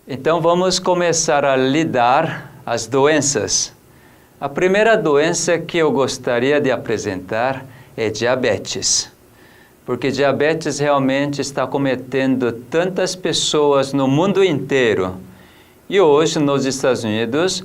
Então vamos começar a lidar as doenças. A primeira doença que eu gostaria de apresentar é diabetes. Porque diabetes realmente está cometendo tantas pessoas no mundo inteiro. E hoje, nos Estados Unidos,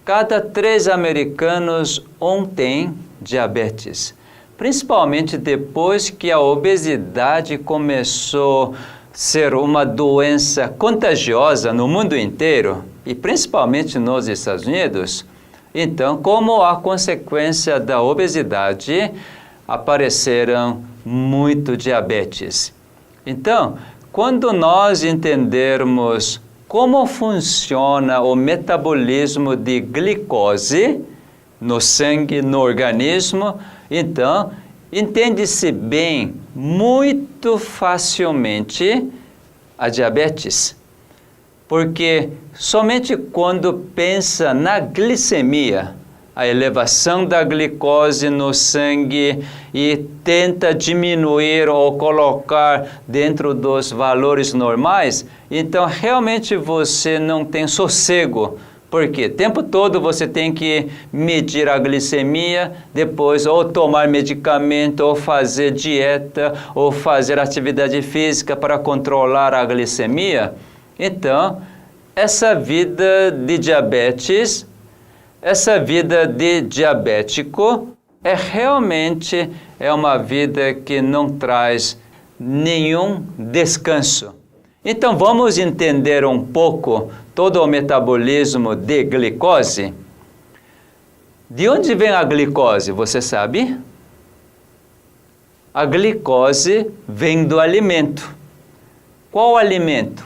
cada 3 americanos, 1 tem diabetes. Principalmente depois que a obesidade começou a ser uma doença contagiosa no mundo inteiro, e principalmente nos Estados Unidos. Então, como a consequência da obesidade, apareceram muito diabetes. Então, quando nós entendermos como funciona o metabolismo de glicose no sangue, no organismo, então, entende-se bem, muito facilmente, a diabetes. Porque somente quando pensa na glicemia, a elevação da glicose no sangue e tenta diminuir ou colocar dentro dos valores normais, então realmente você não tem sossego. Porque o tempo todo você tem que medir a glicemia, depois ou tomar medicamento, ou fazer dieta, ou fazer atividade física para controlar a glicemia. Então, essa vida de diabetes, essa vida de diabético, realmente uma vida que não traz nenhum descanso. Então, vamos entender um pouco todo o metabolismo de glicose. De onde vem a glicose, você sabe? A glicose vem do alimento. Qual alimento?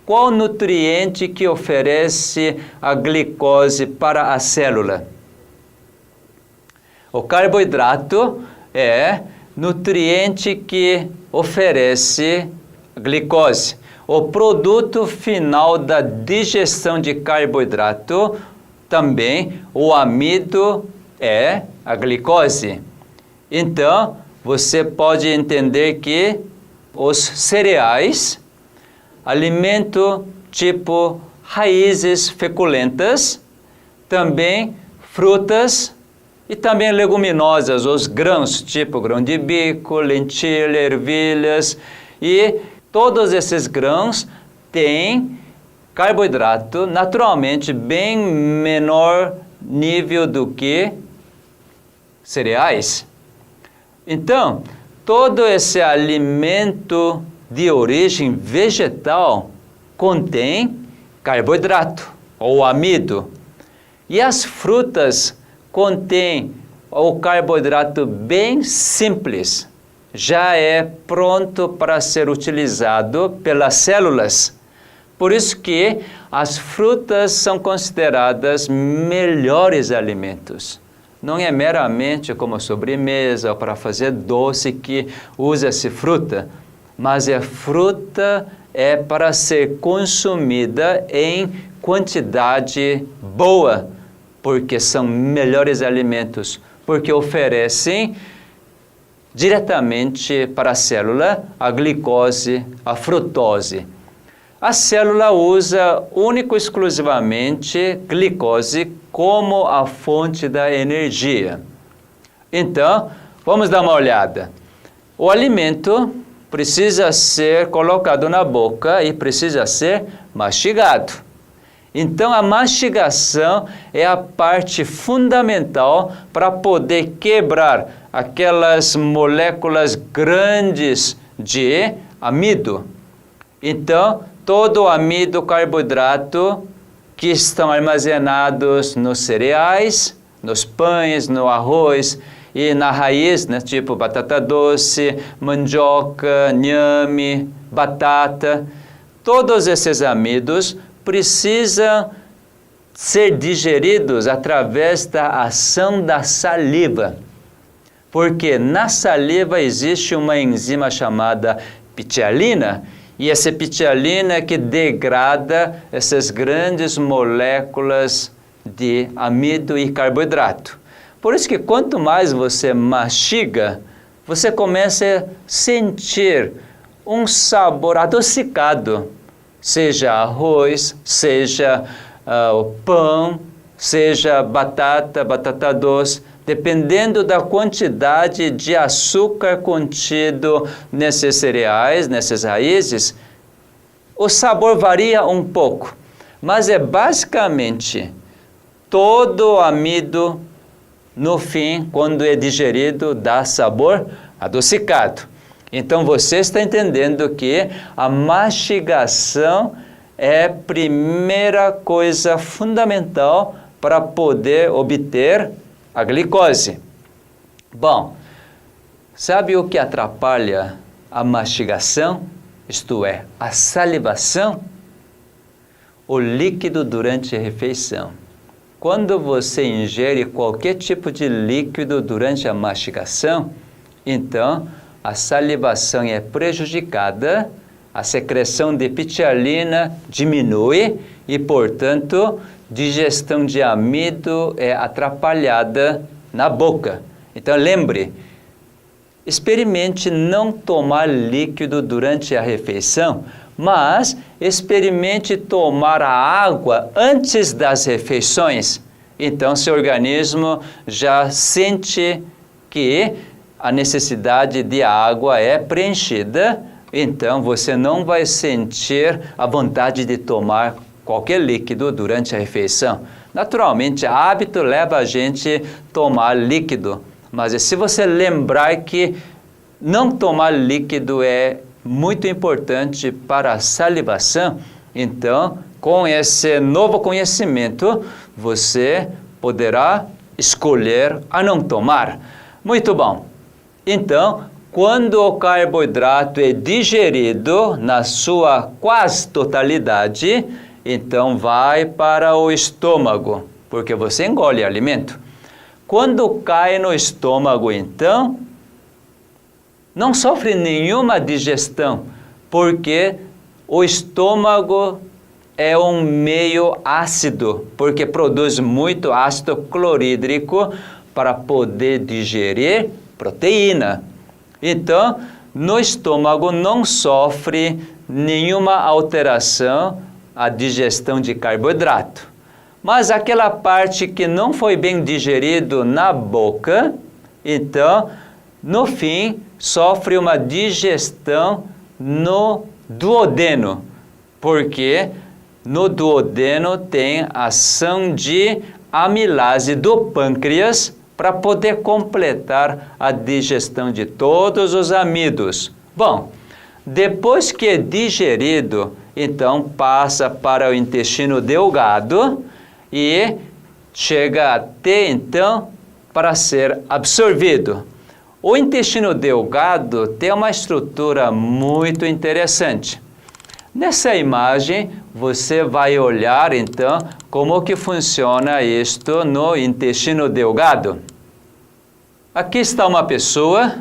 Qual nutriente que oferece a glicose para a célula? O carboidrato é nutriente que oferece glicose. O produto final da digestão de carboidrato, também o amido, é a glicose. Então, você pode entender que os cereais, alimento tipo raízes feculentas, também frutas e também leguminosas, os grãos tipo grão de bico, lentilha, ervilhas e todos esses grãos têm carboidrato naturalmente bem menor nível do que cereais. Então, todo esse alimento de origem vegetal contém carboidrato ou amido. E as frutas contêm o carboidrato bem simples. Já é pronto para ser utilizado pelas células. Por isso que as frutas são consideradas melhores alimentos. Não é meramente como sobremesa ou para fazer doce que usa-se fruta, mas a fruta é para ser consumida em quantidade boa, porque são melhores alimentos, porque oferecem diretamente para a célula a glicose, a frutose. A célula usa único e exclusivamente glicose como a fonte da energia. Então, vamos dar uma olhada. O alimento precisa ser colocado na boca e precisa ser mastigado. Então, a mastigação é a parte fundamental para poder quebrar aquelas moléculas grandes de amido. Então, todo o amido, carboidrato que estão armazenados nos cereais, nos pães, no arroz e na raiz, né, tipo batata doce, mandioca, inhame, batata, todos esses amidos precisam ser digeridos através da ação da saliva. Porque na saliva existe uma enzima chamada pitialina, e essa pitialina é que degrada essas grandes moléculas de amido e carboidrato. Por isso que quanto mais você mastiga, você começa a sentir um sabor adocicado. seja arroz, seja o pão, seja batata, batata doce, dependendo da quantidade de açúcar contido nesses cereais, nessas raízes, o sabor varia um pouco, mas é basicamente todo o amido, no fim, quando é digerido, dá sabor adocicado. Então você está entendendo que a mastigação é a primeira coisa fundamental para poder obter a glicose. Bom, sabe o que atrapalha a mastigação? Isto é, a salivação? O líquido durante a refeição. Quando você ingere qualquer tipo de líquido durante a mastigação, então a salivação é prejudicada, a secreção de pitialina diminui e, portanto, digestão de amido é atrapalhada na boca. Então lembre, experimente não tomar líquido durante a refeição, mas experimente tomar a água antes das refeições. Então seu organismo já sente que a necessidade de água é preenchida, então você não vai sentir a vontade de tomar qualquer líquido durante a refeição. Naturalmente, o hábito leva a gente a tomar líquido, mas se você lembrar que não tomar líquido é muito importante para a salivação, então, com esse novo conhecimento, você poderá escolher a não tomar. Muito bom. Então, quando o carboidrato é digerido na sua quase totalidade, então vai para o estômago, porque você engole alimento. Quando cai no estômago, então, não sofre nenhuma digestão, porque o estômago é um meio ácido, porque produz muito ácido clorídrico para poder digerir proteína. Então, no estômago não sofre nenhuma alteração a digestão de carboidrato. Mas aquela parte que não foi bem digerido na boca, então, no fim, sofre uma digestão no duodeno, porque no duodeno tem ação de amilase do pâncreas para poder completar a digestão de todos os amidos. Bom, depois que é digerido, então passa para o intestino delgado e chega até então para ser absorvido. O intestino delgado tem uma estrutura muito interessante. Nessa imagem, você vai olhar, então, como que funciona isto no intestino delgado. Aqui está uma pessoa,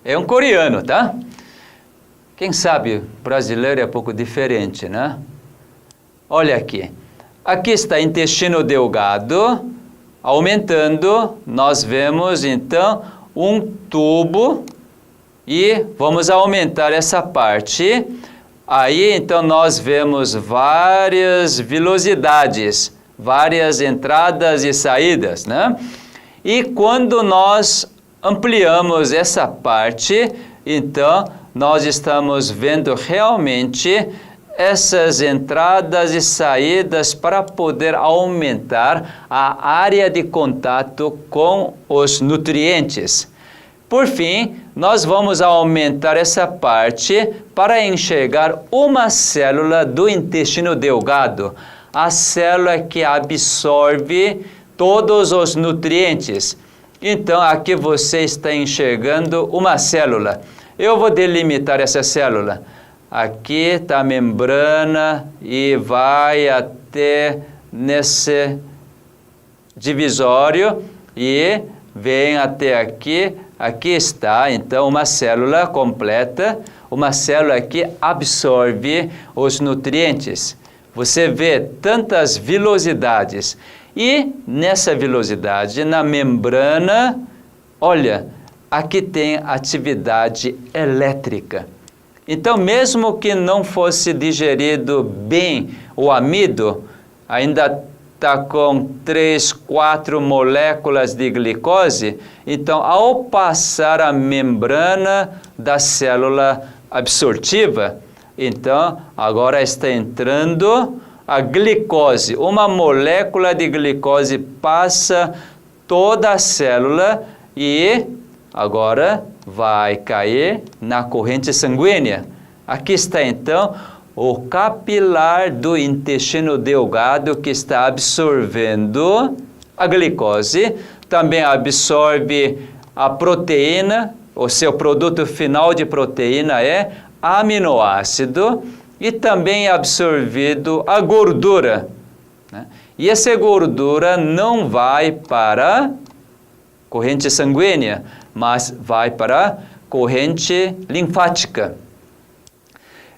é um coreano, tá? Quem sabe brasileiro é um pouco diferente, né? Olha aqui. Aqui está intestino delgado, aumentando, nós vemos, então, um tubo e vamos aumentar essa parte. Aí, então, nós vemos várias velocidades, várias entradas e saídas, né? E quando nós ampliamos essa parte, então, nós estamos vendo realmente essas entradas e saídas para poder aumentar a área de contato com os nutrientes. Por fim, nós vamos aumentar essa parte para enxergar uma célula do intestino delgado, a célula que absorve todos os nutrientes. Então, aqui você está enxergando uma célula. Eu vou delimitar essa célula. Aqui está a membrana e vai até nesse divisório e vem até aqui. Aqui está, então, uma célula completa, uma célula que absorve os nutrientes. Você vê tantas velocidades. E nessa velocidade, na membrana, olha, aqui tem atividade elétrica. Então, mesmo que não fosse digerido bem o amido, ainda está com 3, 4 moléculas de glicose, então, ao passar a membrana da célula absortiva, então, agora está entrando a glicose. Uma molécula de glicose passa toda a célula e agora vai cair na corrente sanguínea. Aqui está, então, o capilar do intestino delgado que está absorvendo a glicose, também absorve a proteína, o seu produto final de proteína é aminoácido, e também é absorvido a gordura, né? E essa gordura não vai para a corrente sanguínea, mas vai para a corrente linfática.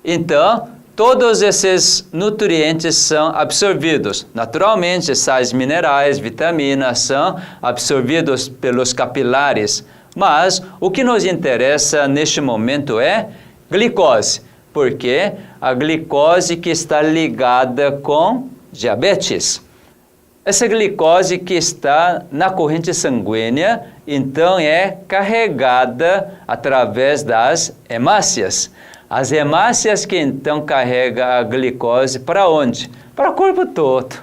Então, todos esses nutrientes são absorvidos. Naturalmente, sais minerais, vitaminas são absorvidos pelos capilares. Mas o que nos interessa neste momento é glicose, porque a glicose que está ligada com diabetes. Essa glicose que está na corrente sanguínea, então é carregada através das hemácias. As hemácias que então carregam a glicose para onde? Para o corpo todo.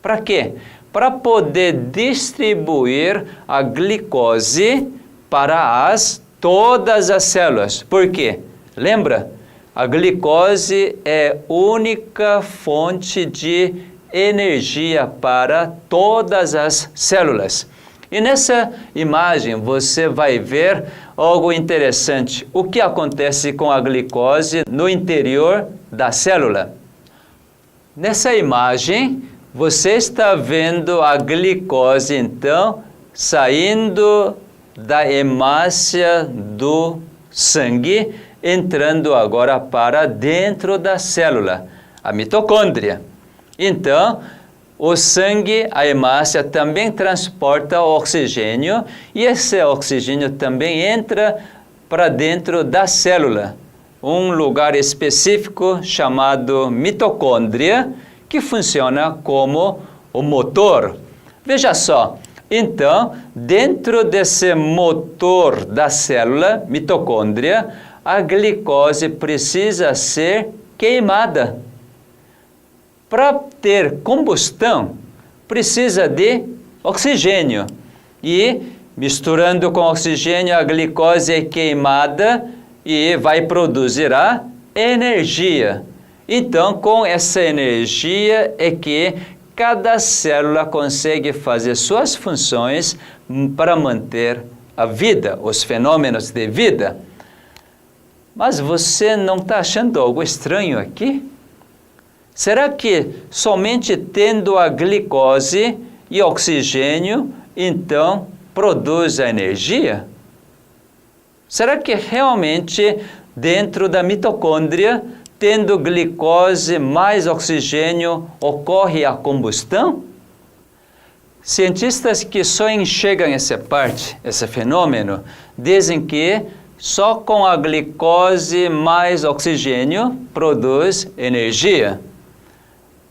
Para quê? Para poder distribuir a glicose para todas as células. Por quê? Lembra? A glicose é a única fonte de energia para todas as células. E nessa imagem você vai ver algo interessante. O que acontece com a glicose no interior da célula? Nessa imagem, você está vendo a glicose, então, saindo da hemácia do sangue, entrando agora para dentro da célula, a mitocôndria. Então, o sangue, a hemácia, também transporta o oxigênio e esse oxigênio também entra para dentro da célula, um lugar específico chamado mitocôndria, que funciona como o motor. Veja só, então, dentro desse motor da célula, mitocôndria, a glicose precisa ser queimada. Para ter combustão, precisa de oxigênio. E, misturando com oxigênio, a glicose é queimada e vai produzir a energia. Então, com essa energia é que cada célula consegue fazer suas funções para manter a vida, os fenômenos de vida. Mas você não está achando algo estranho aqui? Será que somente tendo a glicose e oxigênio, então, produz a energia? Será que realmente dentro da mitocôndria, tendo glicose mais oxigênio, ocorre a combustão? Cientistas que só enxergam essa parte, esse fenômeno, dizem que só com a glicose mais oxigênio produz energia.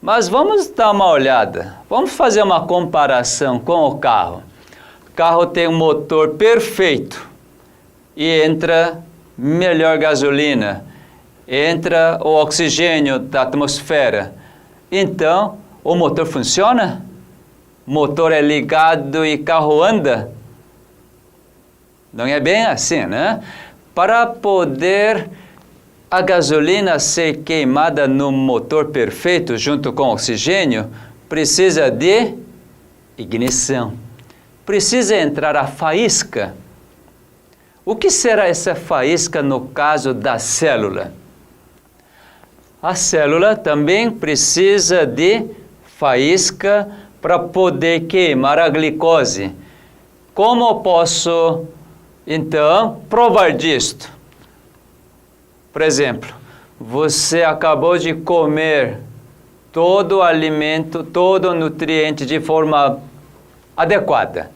Mas vamos dar uma olhada, vamos fazer uma comparação com o carro. O carro tem um motor perfeito e entra melhor gasolina, entra o oxigênio da atmosfera. Então, o motor funciona? O motor é ligado e o carro anda? Não é bem assim, né? Para poder a gasolina ser queimada no motor perfeito junto com oxigênio, precisa de ignição. Precisa entrar a faísca. O que será essa faísca no caso da célula? A célula também precisa de faísca para poder queimar a glicose. Como eu posso, então, provar disto? Por exemplo, você acabou de comer todo o alimento, todo o nutriente de forma adequada.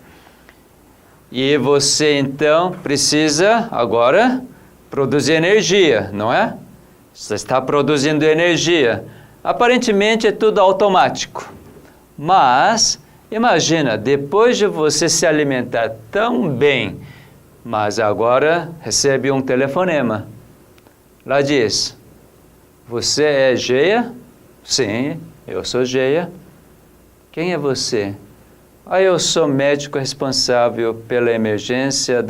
E você, então, precisa agora produzir energia, não é? Você está produzindo energia. Aparentemente é tudo automático. Mas, imagina, depois de você se alimentar tão bem, mas agora recebe um telefonema. Lá diz, você é Geia? Sim, eu sou Geia. Quem é você? Eu sou médico responsável pela emergência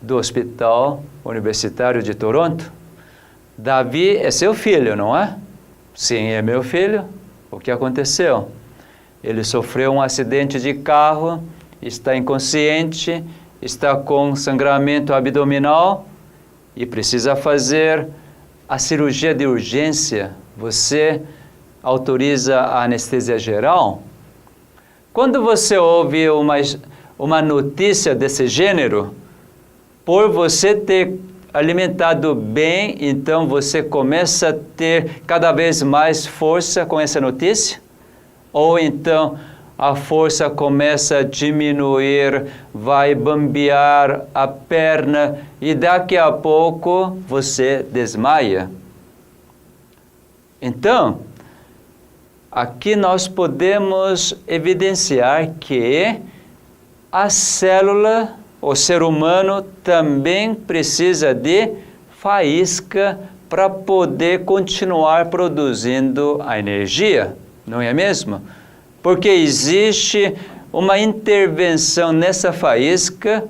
do Hospital Universitário de Toronto. Davi é seu filho, não é? Sim, é meu filho. O que aconteceu? Ele sofreu um acidente de carro, está inconsciente, está com sangramento abdominal e precisa fazer a cirurgia de urgência. Você autoriza a anestesia geral? Quando você ouve uma notícia desse gênero, por você ter alimentado bem, então você começa a ter cada vez mais força com essa notícia? Ou então a força começa a diminuir, vai bambear a perna e daqui a pouco você desmaia? Então, aqui nós podemos evidenciar que a célula, o ser humano, também precisa de faísca para poder continuar produzindo a energia, não é mesmo? Porque existe uma intervenção nessa faísca,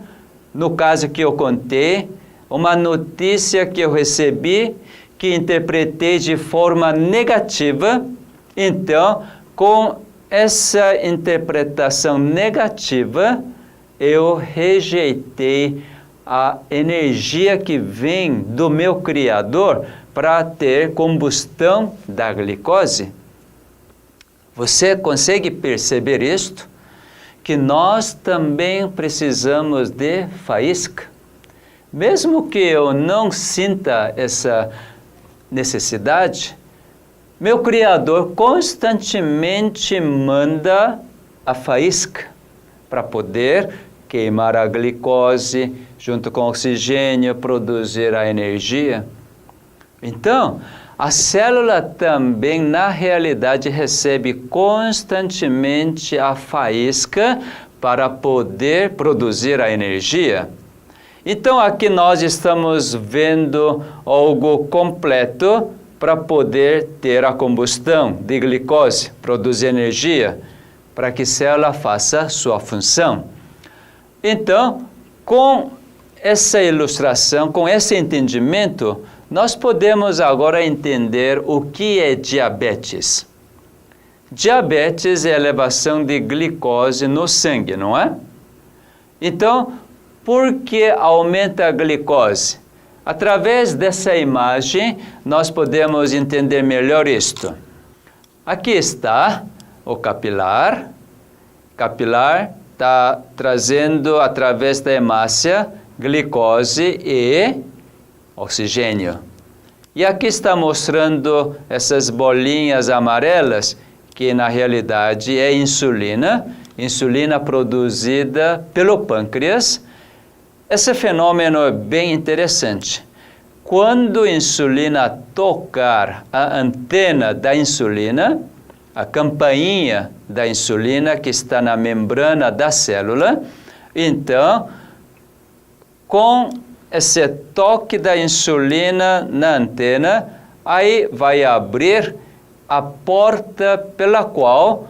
no caso que eu contei, uma notícia que eu recebi, que interpretei de forma negativa. Então, com essa interpretação negativa, eu rejeitei a energia que vem do meu Criador para ter combustão da glicose. Você consegue perceber isto? Que nós também precisamos de faísca. Mesmo que eu não sinta essa necessidade, meu Criador constantemente manda a faísca para poder queimar a glicose junto com o oxigênio, produzir a energia. Então, a célula também, na realidade, recebe constantemente a faísca para poder produzir a energia. Então, aqui nós estamos vendo algo completo para poder ter a combustão de glicose, produzir energia, para que a célula faça sua função. Então, com essa ilustração, com esse entendimento, nós podemos agora entender o que é diabetes. Diabetes é elevação de glicose no sangue, não é? Então, por que aumenta a glicose? Através dessa imagem, nós podemos entender melhor isto. Aqui está o capilar. Capilar está trazendo, através da hemácia, glicose e oxigênio. E aqui está mostrando essas bolinhas amarelas, que na realidade é insulina produzida pelo pâncreas. Esse fenômeno é bem interessante. Quando a insulina tocar a antena da insulina, a campainha da insulina que está na membrana da célula, então, com esse toque da insulina na antena, aí vai abrir a porta pela qual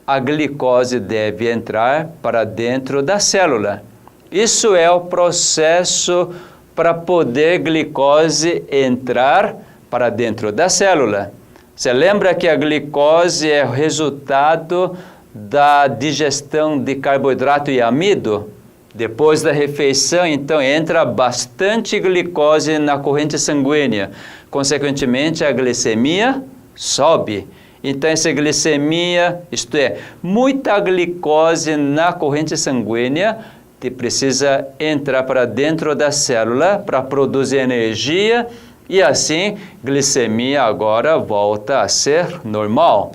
a glicose deve entrar para dentro da célula. Isso é o processo para poder glicose entrar para dentro da célula. Você lembra que a glicose é o resultado da digestão de carboidrato e amido? Depois da refeição, então, entra bastante glicose na corrente sanguínea. Consequentemente, a glicemia sobe. Então, essa glicemia, isto é, muita glicose na corrente sanguínea, que precisa entrar para dentro da célula para produzir energia e assim glicemia agora volta a ser normal.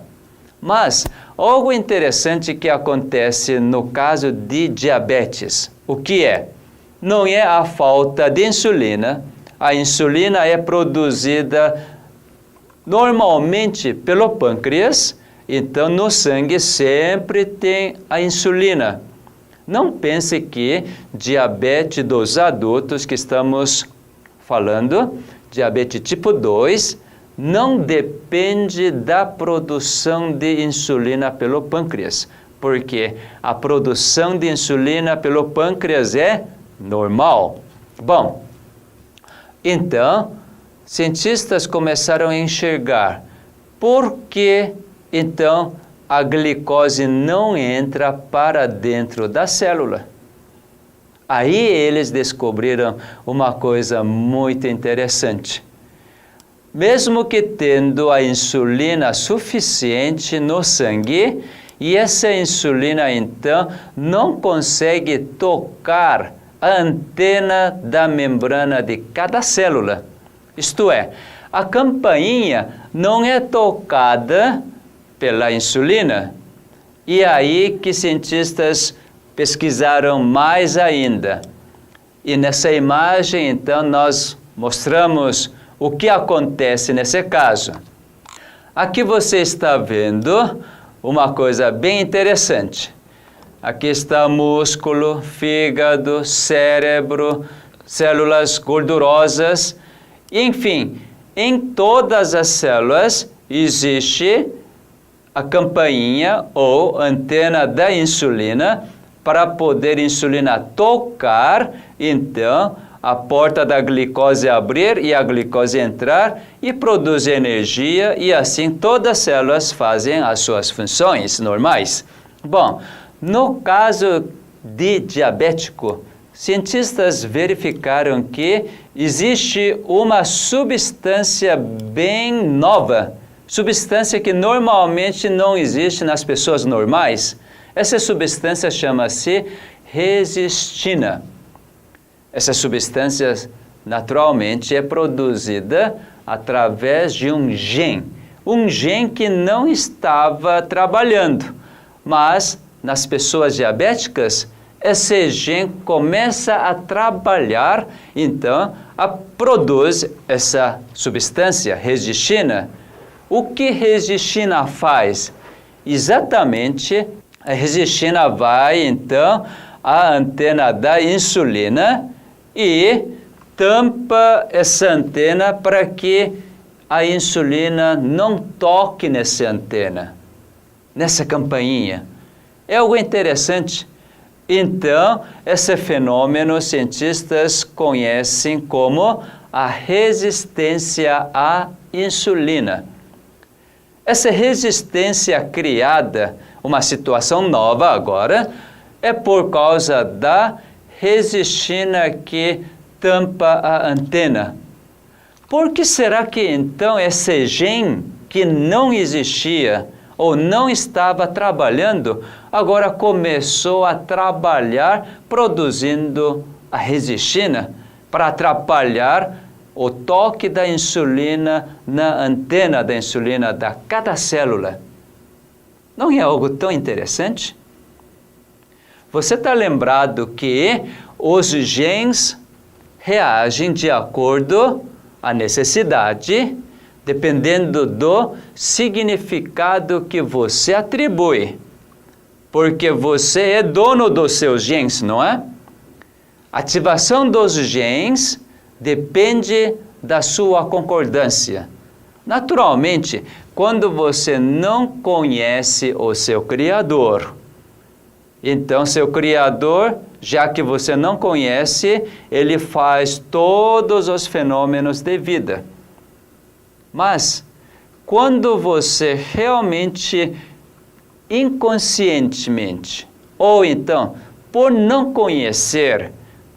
Mas algo interessante que acontece no caso de diabetes, o que é? Não é a falta de insulina, a insulina é produzida normalmente pelo pâncreas, então no sangue sempre tem a insulina. Não pense que diabetes dos adultos que estamos falando, diabetes tipo 2, não depende da produção de insulina pelo pâncreas, porque a produção de insulina pelo pâncreas é normal. Bom, então, cientistas começaram a enxergar por que, então, a glicose não entra para dentro da célula. Aí eles descobriram uma coisa muito interessante. Mesmo que tendo a insulina suficiente no sangue, e essa insulina, então, não consegue tocar a antena da membrana de cada célula. Isto é, a campainha não é tocada pela insulina. E aí que cientistas pesquisaram mais ainda. E nessa imagem, então, nós mostramos o que acontece nesse caso. Aqui você está vendo uma coisa bem interessante. Aqui está músculo, fígado, cérebro, células gordurosas. Enfim, em todas as células existe a campainha ou antena da insulina para poder a insulina tocar, então, a porta da glicose abrir e a glicose entrar e produzir energia, e assim todas as células fazem as suas funções normais. Bom, no caso de diabético, cientistas verificaram que existe uma substância bem nova, substância que normalmente não existe nas pessoas normais. Essa substância chama-se resistina. Essa substância naturalmente é produzida através de um gene que não estava trabalhando, mas nas pessoas diabéticas, esse gene começa a trabalhar, então, produz essa substância, resistina. O que resistina faz? Exatamente, a resistina vai, então, à antena da insulina e tampa essa antena para que a insulina não toque nessa antena, nessa campainha. É algo interessante. Então, esse fenômeno cientistas conhecem como a resistência à insulina. Essa resistência criada, uma situação nova agora, é por causa da resistina que tampa a antena. Por que será que então esse gene que não existia ou não estava trabalhando, agora começou a trabalhar produzindo a resistina para atrapalhar o toque da insulina na antena da insulina da cada célula? Não é algo tão interessante? Você está lembrado que os genes reagem de acordo à necessidade, dependendo do significado que você atribui. Porque você é dono dos seus genes, não é? A ativação dos genes depende da sua concordância. Naturalmente, quando você não conhece o seu Criador, então seu Criador, já que você não conhece, ele faz todos os fenômenos de vida. Mas, quando você realmente, inconscientemente, ou então, por não conhecer,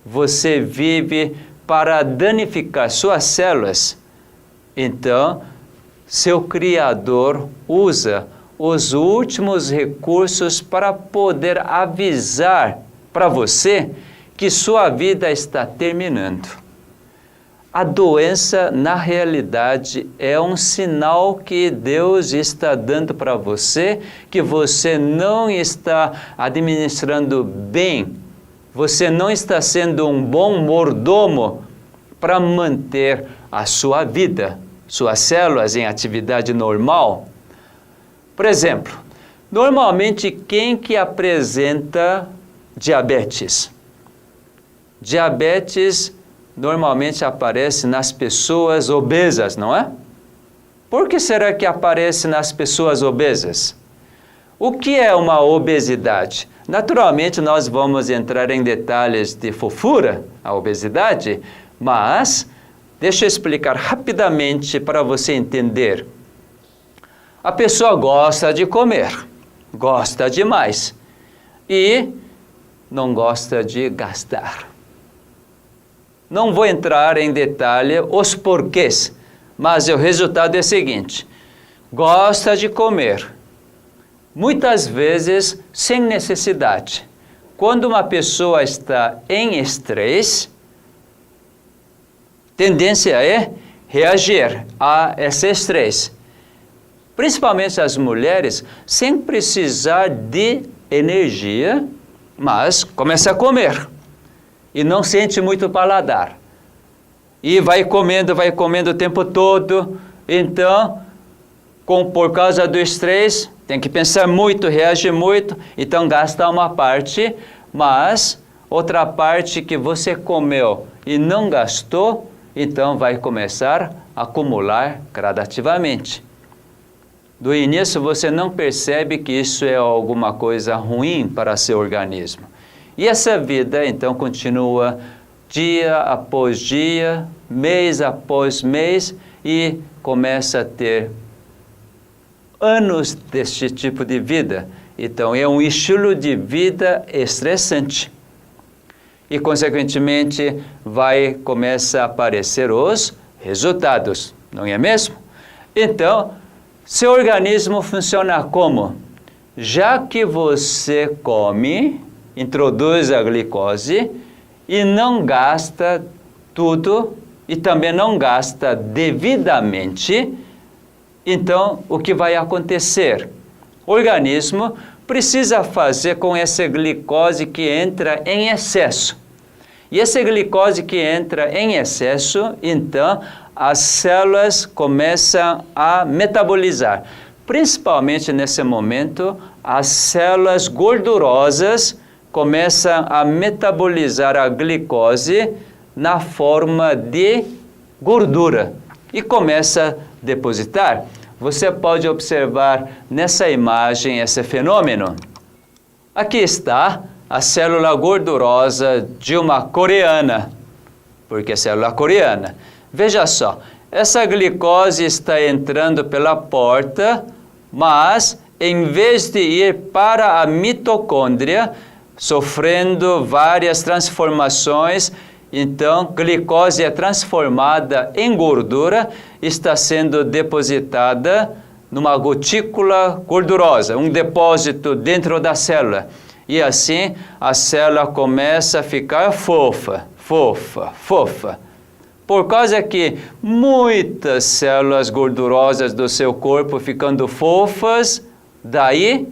você vive para danificar suas células, então, seu Criador usa os últimos recursos para poder avisar para você que sua vida está terminando. A doença, na realidade, é um sinal que Deus está dando para você, que você não está administrando bem, você não está sendo um bom mordomo para manter a sua vida, suas células em atividade normal. Por exemplo, normalmente quem que apresenta diabetes? Diabetes normalmente aparece nas pessoas obesas, não é? Por que será que aparece nas pessoas obesas? O que é uma obesidade? Naturalmente, nós vamos entrar em detalhes de fofura, a obesidade, mas deixa eu explicar rapidamente para você entender. A pessoa gosta de comer, gosta demais e não gosta de gastar. Não vou entrar em detalhe os porquês, mas o resultado é o seguinte: gosta de comer, muitas vezes sem necessidade. Quando uma pessoa está em estresse, tendência é reagir a esse estresse. Principalmente as mulheres, sem precisar de energia, mas começa a comer e não sente muito paladar. E vai comendo o tempo todo. Então, por causa do estresse, tem que pensar muito, reagir muito, então gasta uma parte, mas outra parte que você comeu e não gastou, então vai começar a acumular gradativamente. Do início você não percebe que isso é alguma coisa ruim para seu organismo. E essa vida então continua dia após dia, mês após mês, e começa a ter anos deste tipo de vida. Então é um estilo de vida estressante. E consequentemente vai começar a aparecer os resultados, não é mesmo? Então, seu organismo funciona como? Já que você come, introduz a glicose e não gasta tudo e também não gasta devidamente, então o que vai acontecer? O organismo precisa fazer com essa glicose que entra em excesso. E essa glicose que entra em excesso, então as células começam a metabolizar. Principalmente nesse momento, as células gordurosas começam a metabolizar a glicose na forma de gordura e começa a depositar. Você pode observar nessa imagem esse fenômeno. Aqui está a célula gordurosa de uma coreana, porque é célula coreana. Veja só, essa glicose está entrando pela porta, mas em vez de ir para a mitocôndria, sofrendo várias transformações, então glicose é transformada em gordura, está sendo depositada numa gotícula gordurosa, um depósito dentro da célula. E assim a célula começa a ficar fofa, fofa, fofa. Por causa que muitas células gordurosas do seu corpo ficando fofas, daí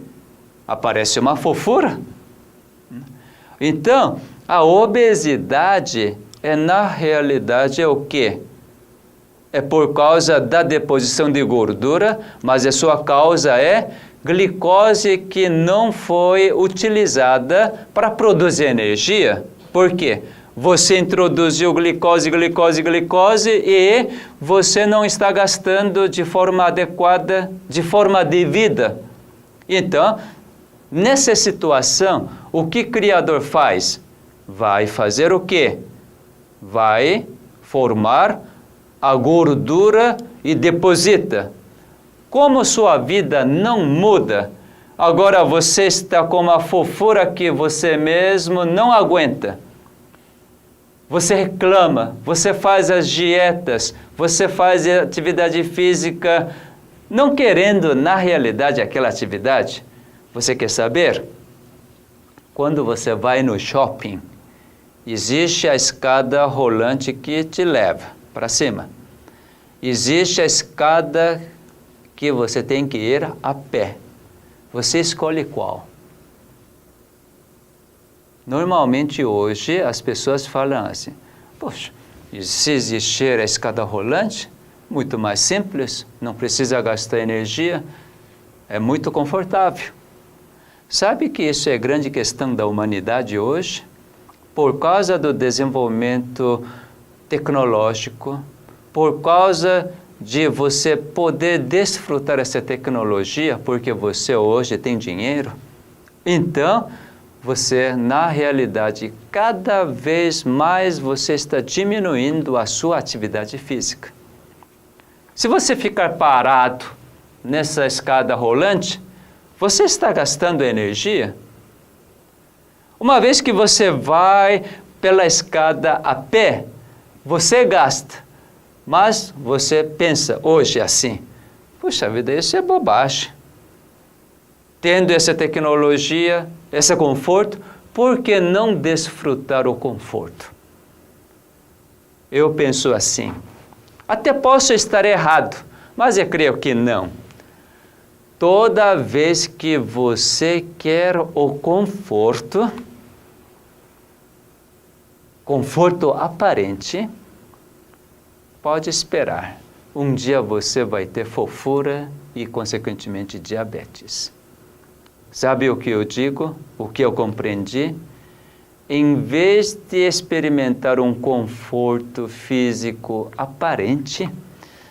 aparece uma fofura. Então, a obesidade na realidade o quê? É por causa da deposição de gordura, mas a sua causa é glicose que não foi utilizada para produzir energia. Por quê? Você introduziu glicose e você não está gastando de forma adequada, de forma devida. Então, nessa situação, o que o Criador faz? Vai fazer o quê? Vai formar a gordura e deposita. Como sua vida não muda, agora você está com uma fofura que você mesmo não aguenta. Você reclama, você faz as dietas, você faz a atividade física, não querendo na realidade aquela atividade. Você quer saber? Quando você vai no shopping, existe a escada rolante que te leva para cima. Existe a escada que você tem que ir a pé. Você escolhe qual? Normalmente hoje as pessoas falam assim: poxa, E se existir a escada rolante, muito mais simples, não precisa gastar energia, é muito confortável. Sabe que isso é grande questão da humanidade hoje? Por causa do desenvolvimento tecnológico, por causa de você poder desfrutar essa tecnologia, porque você hoje tem dinheiro, então você, na realidade, cada vez mais você está diminuindo a sua atividade física. Se você ficar parado nessa escada rolante, você está gastando energia. Uma vez que você vai pela escada a pé, você gasta. Mas você pensa hoje assim, puxa vida, isso é bobagem. Tendo essa tecnologia, esse conforto, por que não desfrutar o conforto? Eu penso assim. Até posso estar errado, mas eu creio que não. Toda vez que você quer o conforto aparente, pode esperar. Um dia você vai ter fofura e, consequentemente, diabetes. Sabe o que eu digo? O que eu compreendi? Em vez de experimentar um conforto físico aparente,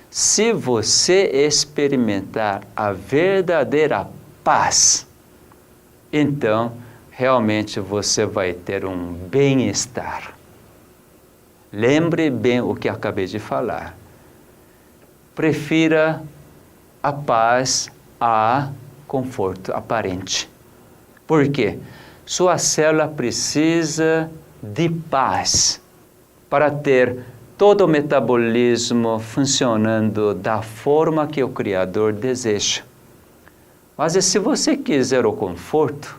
se você experimentar a verdadeira paz, então realmente você vai ter um bem-estar. Lembre bem o que acabei de falar. Prefira a paz a conforto aparente. Por quê? Sua célula precisa de paz para ter todo o metabolismo funcionando da forma que o Criador deseja. Mas se você quiser o conforto,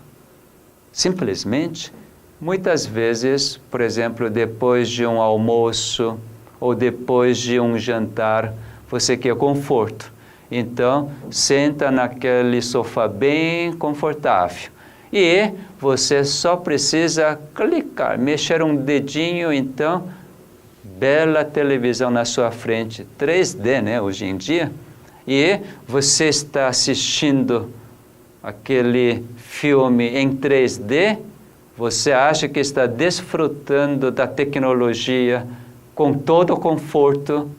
simplesmente, muitas vezes, por exemplo, depois de um almoço ou depois de um jantar, você quer conforto. Então, senta naquele sofá bem confortável. E você só precisa clicar, mexer um dedinho, então, bela televisão na sua frente, 3D, né, hoje em dia. E você está assistindo aquele filme em 3D, você acha que está desfrutando da tecnologia com todo o conforto,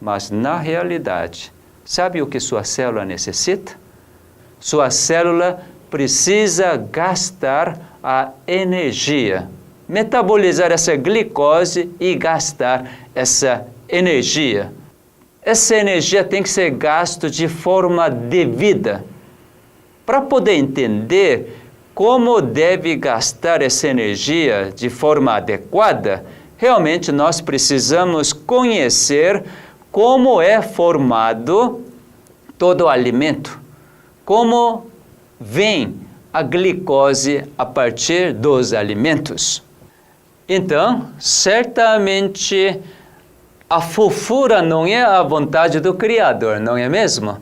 mas na realidade, sabe o que sua célula necessita? Sua célula precisa gastar a energia, metabolizar essa glicose e gastar essa energia. Essa energia tem que ser gasta de forma devida. Para poder entender como deve gastar essa energia de forma adequada, realmente nós precisamos conhecer como é formado todo o alimento, como vem a glicose a partir dos alimentos. Então, certamente, a fofura não é a vontade do Criador, não é mesmo?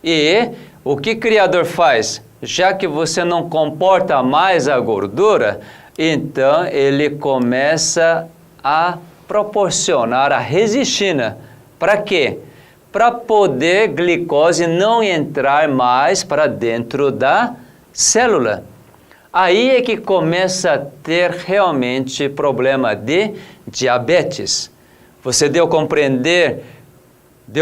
E o que o Criador faz? Já que você não comporta mais a gordura, então ele começa a proporcionar a resistina. Para quê? Para poder glicose não entrar mais para dentro da célula. Aí é que começa a ter realmente problema de diabetes. Você deu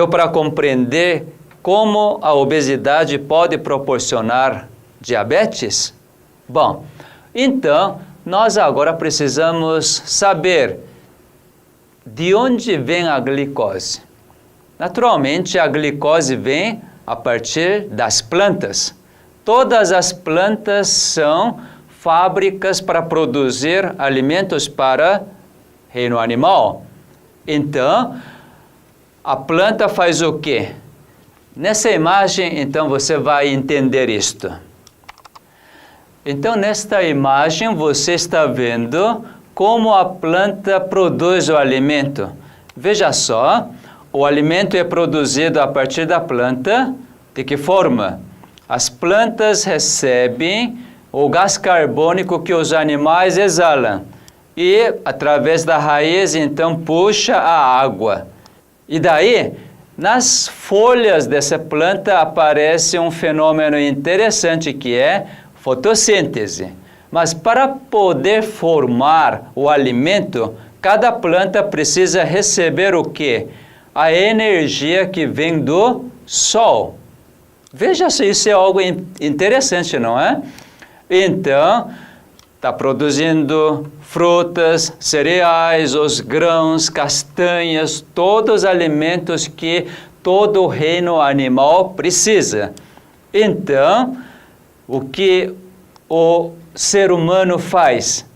para compreender como a obesidade pode proporcionar diabetes? Bom, então nós agora precisamos saber de onde vem a glicose. Naturalmente, a glicose vem a partir das plantas. Todas as plantas são fábricas para produzir alimentos para reino animal. Então, a planta faz o quê? Nessa imagem, então, você vai entender isto. Então, nesta imagem, você está vendo como a planta produz o alimento. Veja só, o alimento é produzido a partir da planta. De que forma? As plantas recebem o gás carbônico que os animais exalam. e através da raiz então puxa a água. E daí, nas folhas dessa planta aparece um fenômeno interessante que é fotossíntese. Mas para poder formar o alimento, cada planta precisa receber o quê? A energia que vem do sol. Veja se isso é algo interessante, não é? Então, está produzindo frutas, cereais, os grãos, castanhas, todos os alimentos que todo o reino animal precisa. Então, o que o ser humano faz?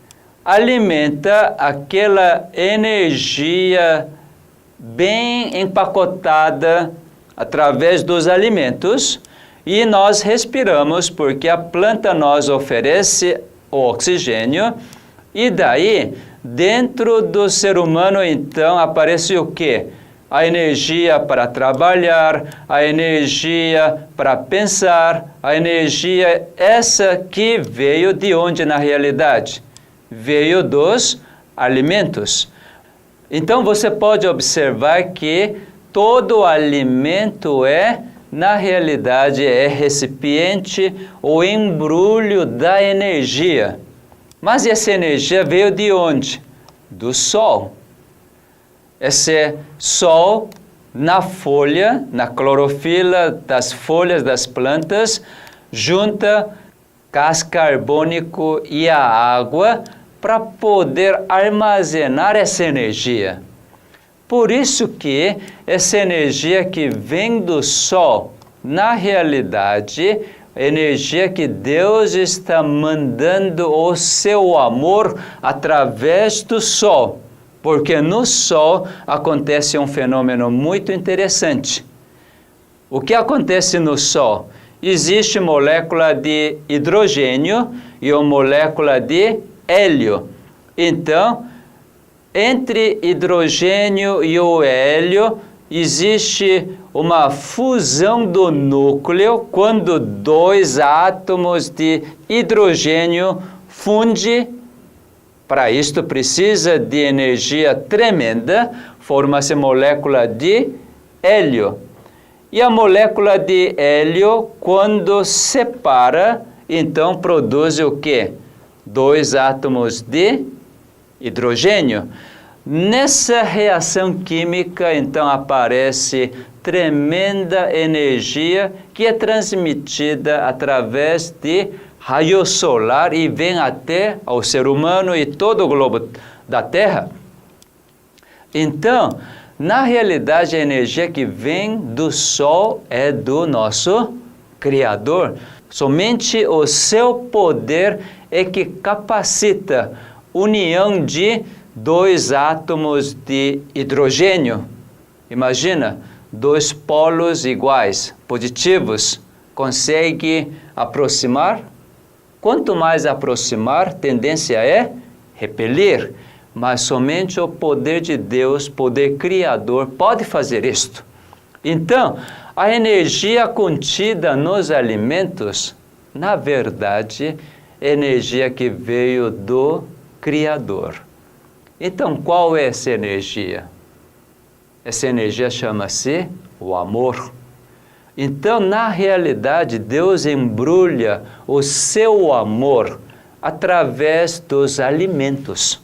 Alimenta aquela energia bem empacotada através dos alimentos e nós respiramos porque a planta nos oferece o oxigênio e daí dentro do ser humano então aparece o quê? A energia para trabalhar, a energia para pensar, a energia essa que veio de onde na realidade? Veio dos alimentos. Então você pode observar que todo alimento na realidade, é recipiente ou embrulho da energia. Mas essa energia veio de onde? Do sol. Esse sol na folha, na clorofila das folhas das plantas, junta gás carbônico e a água para poder armazenar essa energia. Por isso que essa energia que vem do sol, na realidade, energia que Deus está mandando o seu amor através do sol. Porque no sol acontece um fenômeno muito interessante. O que acontece no sol? Existe molécula de hidrogênio e uma molécula de hélio. Então, entre hidrogênio e o hélio, existe uma fusão do núcleo quando dois átomos de hidrogênio fundem. Para isto precisa de energia tremenda, forma-se molécula de hélio. E a molécula de hélio, quando separa, então produz o quê? Dois átomos de hidrogênio. Nessa reação química, então, aparece tremenda energia que é transmitida através de raio solar e vem até ao ser humano e todo o globo da Terra. Então, na realidade, a energia que vem do Sol é do nosso Criador. Somente o seu poder é que capacita união de dois átomos de hidrogênio. Imagina, dois polos iguais, positivos, consegue aproximar? Quanto mais aproximar, tendência é repelir. Mas somente o poder de Deus, poder criador, pode fazer isto. Então, a energia contida nos alimentos, na verdade, é energia que veio do Criador. Então, qual é essa energia? Essa energia chama-se o amor. Então, na realidade, Deus embrulha o seu amor através dos alimentos.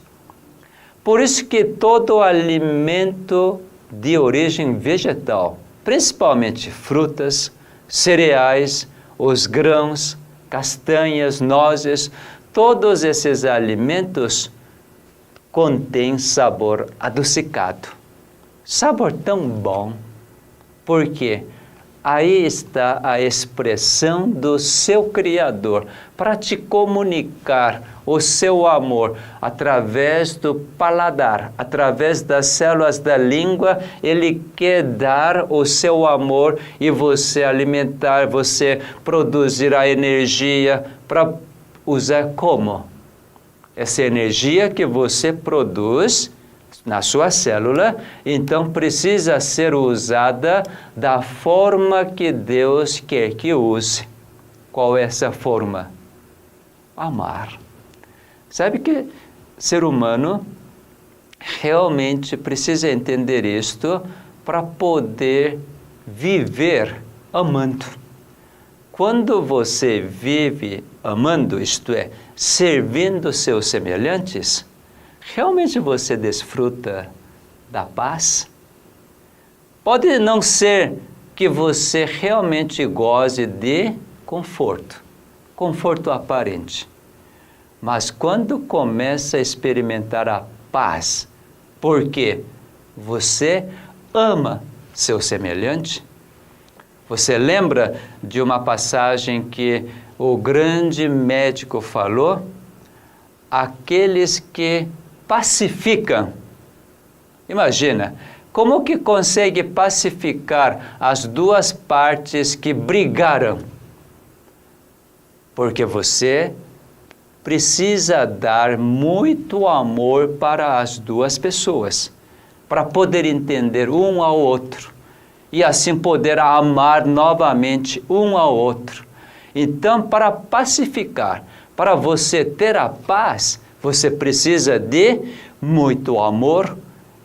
Por isso que todo alimento de origem vegetal, principalmente frutas, cereais, os grãos, castanhas, nozes, todos esses alimentos contêm sabor adocicado. Sabor tão bom, porque aí está a expressão do seu Criador para te comunicar o seu amor através do paladar, através das células da língua. Ele quer dar o seu amor e você alimentar, você produzir a energia para usar como? Essa energia que você produz na sua célula, então precisa ser usada da forma que Deus quer que use. Qual é essa forma? Amar. Sabe que ser humano realmente precisa entender isto para poder viver amando. Quando você vive amando, isto é, servindo seus semelhantes, realmente você desfruta da paz? Pode não ser que você realmente goze de conforto aparente. Mas quando começa a experimentar a paz, porque você ama seu semelhante, você lembra de uma passagem que o grande médico falou? Aqueles que pacificam. Imagina, como que consegue pacificar as duas partes que brigaram? Porque você precisa dar muito amor para as duas pessoas, para poder entender um ao outro e assim poder amar novamente um ao outro. Então, para pacificar, para você ter a paz, você precisa de muito amor.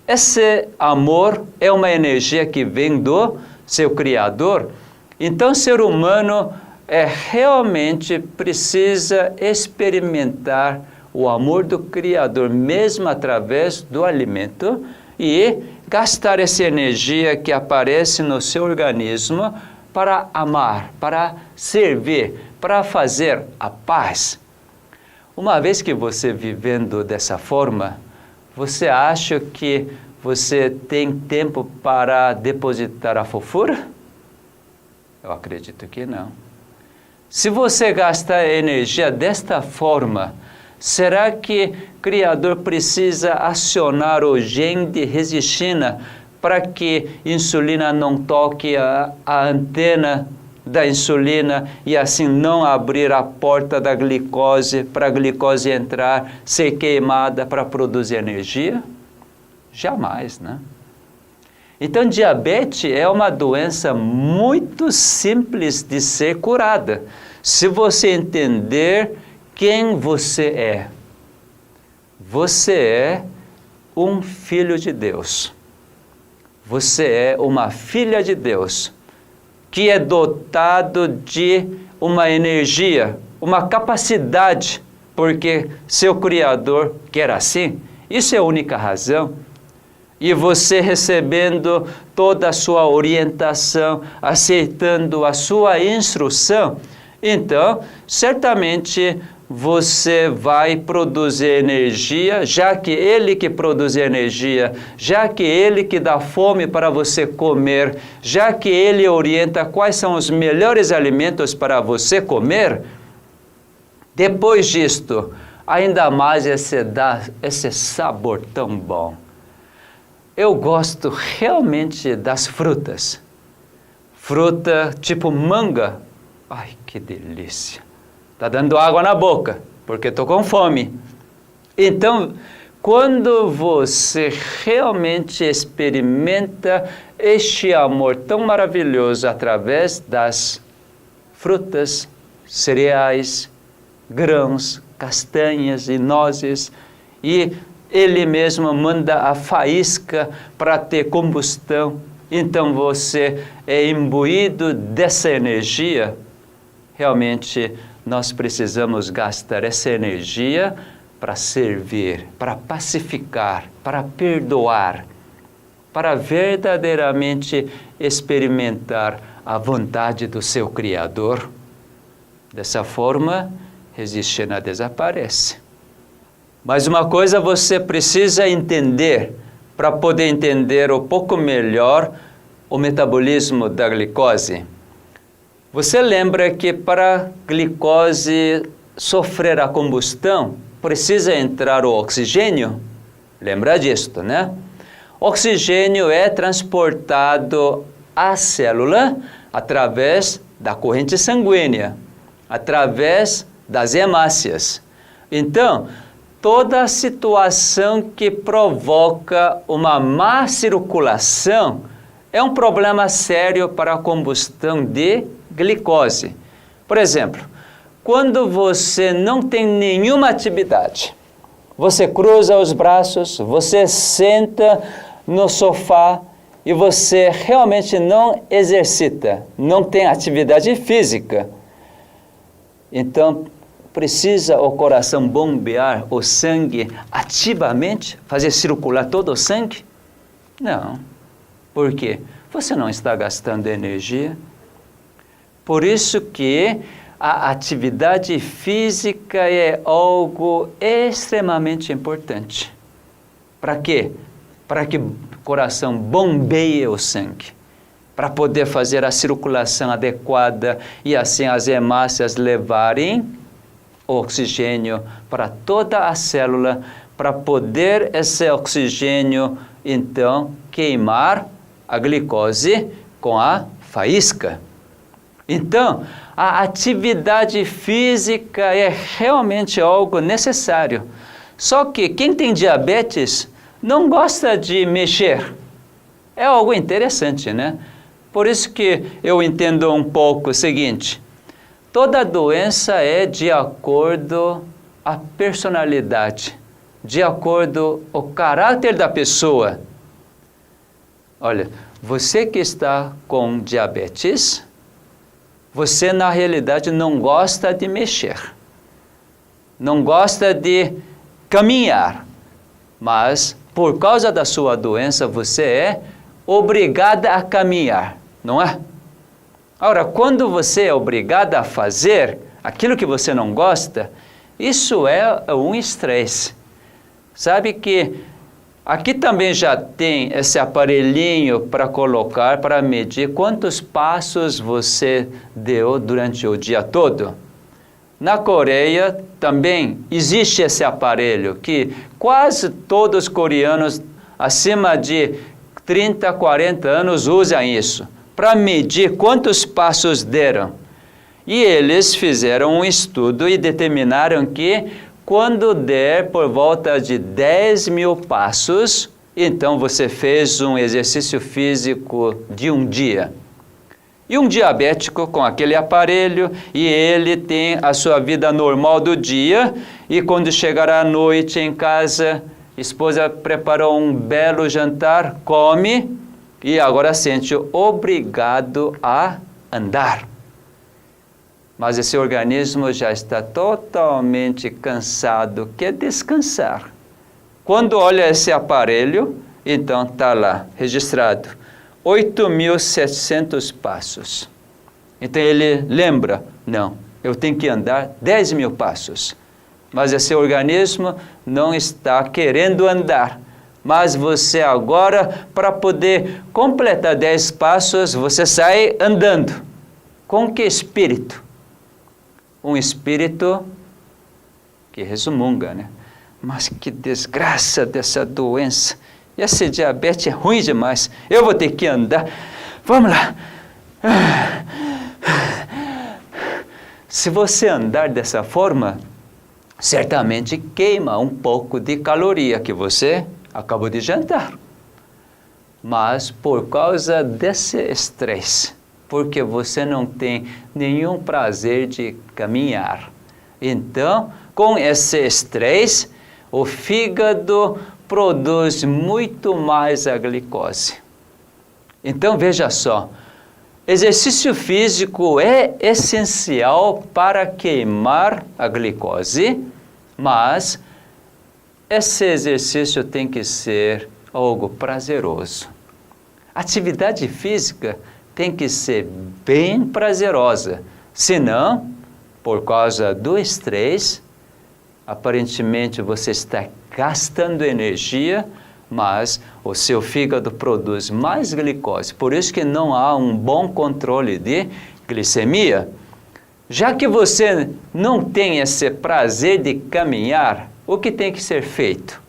Esse amor é uma energia que vem do seu Criador. Então, o ser humano realmente precisa experimentar o amor do Criador, mesmo através do alimento, e gastar essa energia que aparece no seu organismo para amar, para servir, para fazer a paz. Uma vez que você vivendo dessa forma, você acha que você tem tempo para depositar a fofura? Eu acredito que não. Se você gastar energia desta forma, será que o Criador precisa acionar o gene de resistina para que a insulina não toque a antena da insulina e assim não abrir a porta da glicose para a glicose entrar, ser queimada para produzir energia? Jamais, né? Então, diabetes é uma doença muito simples de ser curada, se você entender quem você é. Você é um filho de Deus. Você é uma filha de Deus, que é dotado de uma energia, uma capacidade, porque seu Criador quer assim. Isso é a única razão. E você recebendo toda a sua orientação, aceitando a sua instrução, então, certamente você vai produzir energia, já que Ele que produz energia, já que Ele que dá fome para você comer, já que Ele orienta quais são os melhores alimentos para você comer. Depois disto, ainda mais esse sabor tão bom. Eu gosto realmente das frutas. Fruta tipo manga. Ai, que delícia. Está dando água na boca, porque estou com fome. Então, quando você realmente experimenta este amor tão maravilhoso através das frutas, cereais, grãos, castanhas e nozes, e Ele mesmo manda a faísca para ter combustão, então você é imbuído dessa energia. Realmente, nós precisamos gastar essa energia para servir, para pacificar, para perdoar, para verdadeiramente experimentar a vontade do seu Criador. Dessa forma, resistina desaparece. Mas uma coisa você precisa entender, para poder entender um pouco melhor o metabolismo da glicose. Você lembra que para a glicose sofrer a combustão, precisa entrar o oxigênio? Lembra disso, né? O oxigênio é transportado à célula através da corrente sanguínea, através das hemácias. Então, toda a situação que provoca uma má circulação é um problema sério para a combustão de glicose. Por exemplo, quando você não tem nenhuma atividade, Você cruza os braços, você senta no sofá e você realmente não exercita, não tem atividade física. Então, precisa o coração bombear o sangue ativamente, fazer circular todo o sangue? Não. Por quê? Você não está gastando energia. Por isso que a atividade física é algo extremamente importante. Para quê? Para que o coração bombeie o sangue, para poder fazer a circulação adequada e assim as hemácias levarem o oxigênio para toda a célula, para poder esse oxigênio, então, queimar a glicose com a faísca. Então, a atividade física é realmente algo necessário. Só que quem tem diabetes não gosta de mexer. É algo interessante, né? Por isso que eu entendo um pouco o seguinte: toda doença é de acordo à personalidade, de acordo ao caráter da pessoa. Olha, você que está com diabetes, você na realidade não gosta de mexer, não gosta de caminhar, mas por causa da sua doença você é obrigada a caminhar, não é? Ora, quando você é obrigada a fazer aquilo que você não gosta, isso é um estresse. Sabe que aqui também já tem esse aparelhinho para colocar, para medir quantos passos você deu durante o dia todo. Na Coreia também existe esse aparelho que quase todos os coreanos acima de 30, 40 anos usam isso, para medir quantos passos deram. E eles fizeram um estudo e determinaram que quando der por volta de 10.000 passos, então você fez um exercício físico de um dia. E um diabético com aquele aparelho, e ele tem a sua vida normal do dia, e quando chegar à noite em casa, a esposa preparou um belo jantar, come, e agora sente obrigado a andar. Mas esse organismo já está totalmente cansado, quer descansar. Quando olha esse aparelho, então está lá, registrado, 8.700 passos. Então ele lembra, não, eu tenho que andar 10.000 passos. Mas esse organismo não está querendo andar. Mas você agora, para poder completar 10 passos, você sai andando. Com que espírito? Um espírito que resmunga, né? Mas que desgraça dessa doença. Esse diabetes é ruim demais. Eu vou ter que andar. Vamos lá. Se você andar dessa forma, certamente queima um pouco de caloria que você acabou de jantar. Mas por causa desse estresse, porque você não tem nenhum prazer de caminhar. Então, com esse estresse, o fígado produz muito mais a glicose. Então, veja só, exercício físico é essencial para queimar a glicose, mas esse exercício tem que ser algo prazeroso. Atividade física tem que ser bem prazerosa, senão, por causa do estresse, aparentemente você está gastando energia, mas o seu fígado produz mais glicose. Por isso que não há um bom controle de glicemia. Já que você não tem esse prazer de caminhar, o que tem que ser feito?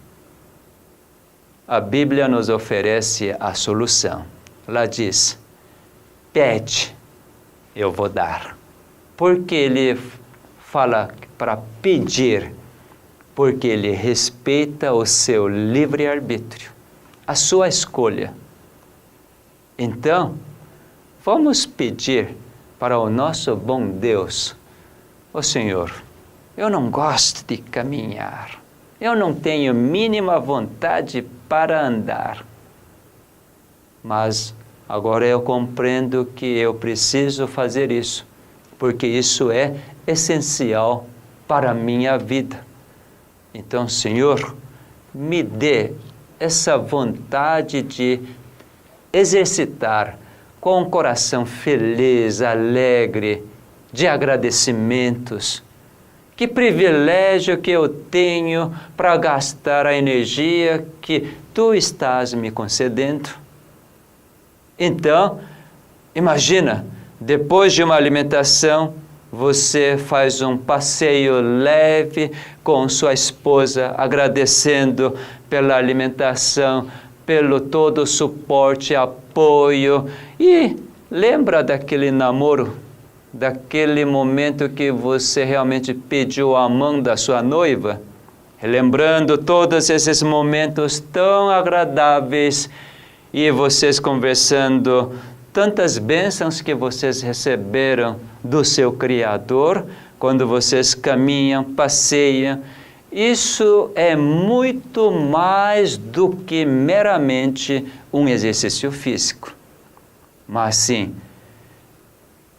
A Bíblia nos oferece a solução. Ela diz: pede, eu vou dar. Porque ele fala para pedir, porque ele respeita o seu livre-arbítrio, a sua escolha. Então, vamos pedir para o nosso bom Deus: ó Senhor, eu não gosto de caminhar, Eu não tenho mínima vontade para andar. Mas agora eu compreendo que eu preciso fazer isso, porque isso é essencial para a minha vida. Então, Senhor, me dê essa vontade de exercitar com um coração feliz, alegre, de agradecimentos. Que privilégio que eu tenho para gastar a energia que Tu estás me concedendo. Então, imagina, depois de uma alimentação, você faz um passeio leve com sua esposa, agradecendo pela alimentação, pelo todo o suporte, apoio. E lembra daquele namoro, daquele momento que você realmente pediu a mão da sua noiva? Lembrando todos esses momentos tão agradáveis e vocês conversando, tantas bênçãos que vocês receberam do seu Criador, quando vocês caminham, passeiam. Isso é muito mais do que meramente um exercício físico. Mas sim,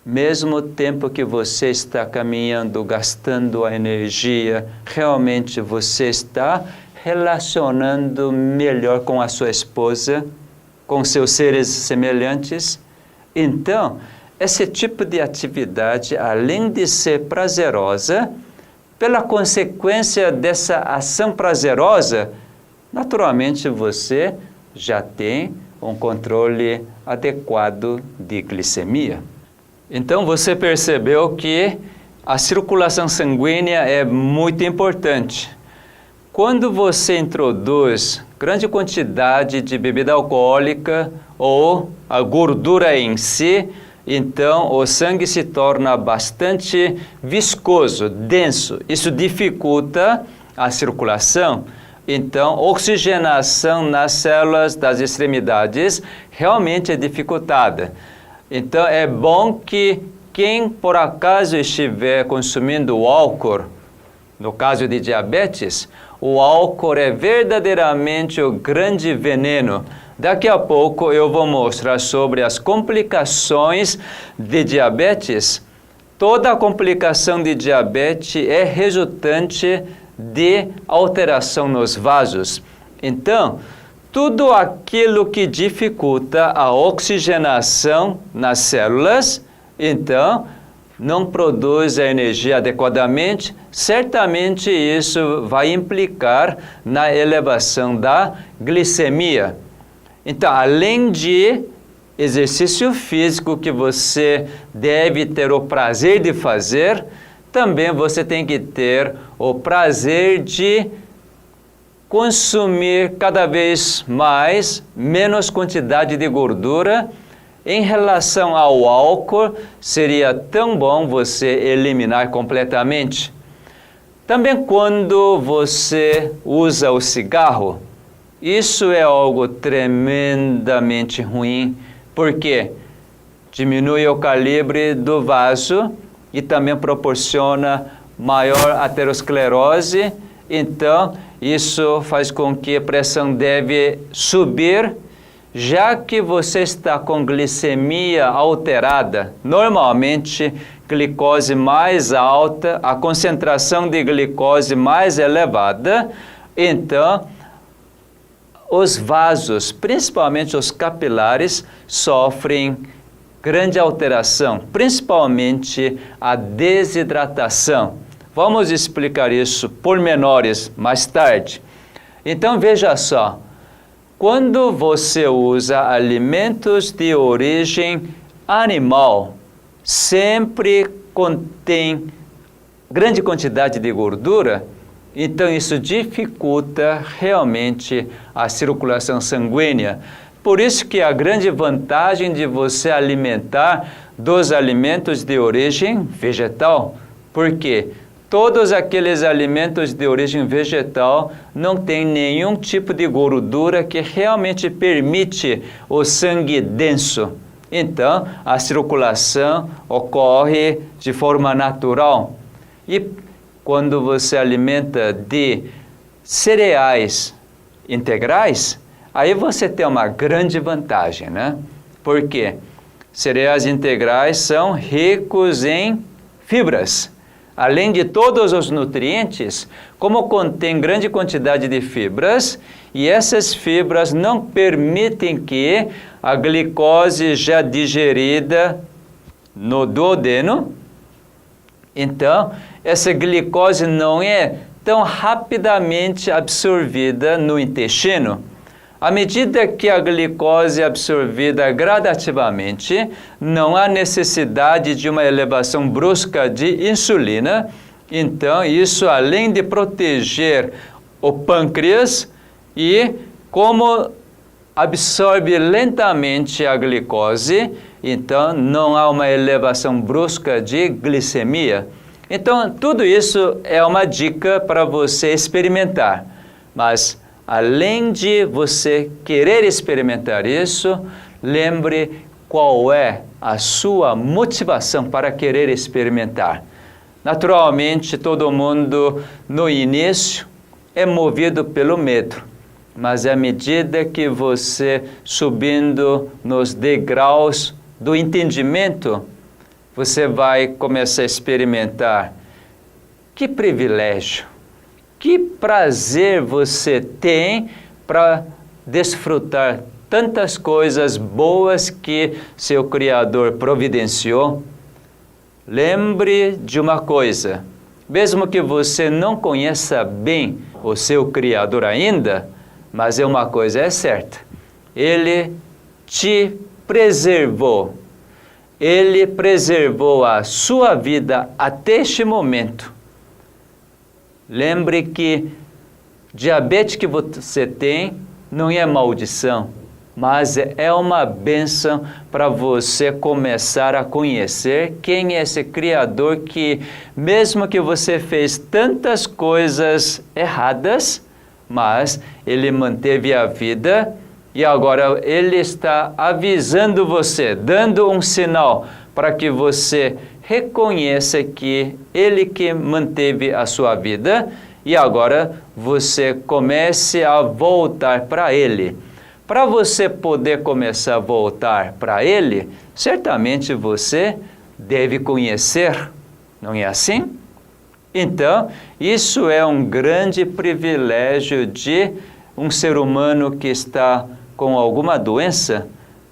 mesmo tempo que você está caminhando, gastando a energia, realmente você está relacionando melhor com a sua esposa, com seus seres semelhantes. Então, esse tipo de atividade, além de ser prazerosa, pela consequência dessa ação prazerosa, naturalmente você já tem um controle adequado de glicemia. Então você percebeu que a circulação sanguínea é muito importante. Quando você introduz grande quantidade de bebida alcoólica ou a gordura em si, então o sangue se torna bastante viscoso, denso. Isso dificulta a circulação. Então, oxigenação nas células das extremidades realmente é dificultada. Então, é bom que quem por acaso estiver consumindo álcool, no caso de diabetes, o álcool é verdadeiramente o grande veneno. Daqui a pouco eu vou mostrar sobre as complicações de diabetes. Toda a complicação de diabetes é resultante de alteração nos vasos. Então, tudo aquilo que dificulta a oxigenação nas células, então, não produz a energia adequadamente, certamente isso vai implicar na elevação da glicemia. Então, além de exercício físico que você deve ter o prazer de fazer, também você tem que ter o prazer de consumir cada vez mais, menos quantidade de gordura. Em relação ao álcool, seria tão bom você eliminar completamente. Também quando você usa o cigarro, isso é algo tremendamente ruim, porque diminui o calibre do vaso e também proporciona maior aterosclerose. Então, isso faz com que a pressão deve subir, já que você está com glicemia alterada. Normalmente, glicose mais alta, a concentração de glicose mais elevada, então os vasos, principalmente os capilares, sofrem grande alteração, principalmente a desidratação. Vamos explicar isso por menores mais tarde. Então veja só, quando você usa alimentos de origem animal, sempre contém grande quantidade de gordura, então isso dificulta realmente a circulação sanguínea. Por isso que a grande vantagem de você alimentar dos alimentos de origem vegetal, porque todos aqueles alimentos de origem vegetal não têm nenhum tipo de gordura que realmente permite o sangue denso. Então, a circulação ocorre de forma natural. E quando você alimenta de cereais integrais, aí você tem uma grande vantagem, né? Por quê? Cereais integrais são ricos em fibras. Além de todos os nutrientes, como contém grande quantidade de fibras, e essas fibras não permitem que a glicose já digerida no duodeno, então essa glicose não é tão rapidamente absorvida no intestino. À medida que a glicose é absorvida gradativamente, não há necessidade de uma elevação brusca de insulina. Então, isso, além de proteger o pâncreas, e como absorve lentamente a glicose, então não há uma elevação brusca de glicemia. Então, tudo isso é uma dica para você experimentar. Mas além de você querer experimentar isso, lembre qual é a sua motivação para querer experimentar. Naturalmente, todo mundo no início é movido pelo medo, mas à medida que você subindo nos degraus do entendimento, você vai começar a experimentar. Que privilégio! Que prazer você tem para desfrutar tantas coisas boas que seu Criador providenciou? Lembre de uma coisa, mesmo que você não conheça bem o seu Criador ainda, mas uma coisa é certa, Ele te preservou. Ele preservou a sua vida até este momento. Lembre que diabetes que você tem não é maldição, mas é uma bênção para você começar a conhecer quem é esse Criador que, mesmo que você fez tantas coisas erradas, mas Ele manteve a vida e agora Ele está avisando você, dando um sinal para que você reconheça que Ele que manteve a sua vida e agora você comece a voltar para Ele. Para você poder começar a voltar para Ele, certamente você deve conhecer, não é assim? Então, isso é um grande privilégio de um ser humano que está com alguma doença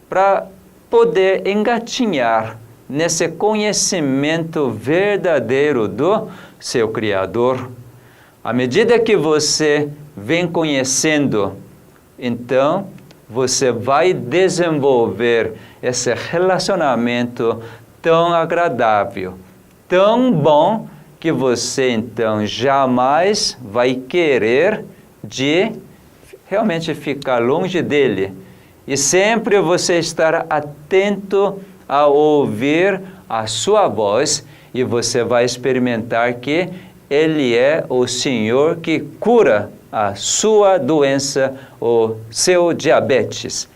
para poder engatinhar nesse conhecimento verdadeiro do seu Criador. À medida que você vem conhecendo, então você vai desenvolver esse relacionamento tão agradável, tão bom, que você então jamais vai querer de realmente ficar longe dele. E sempre você estar atento a ouvir a sua voz e você vai experimentar que Ele é o Senhor que cura a sua doença, o seu diabetes.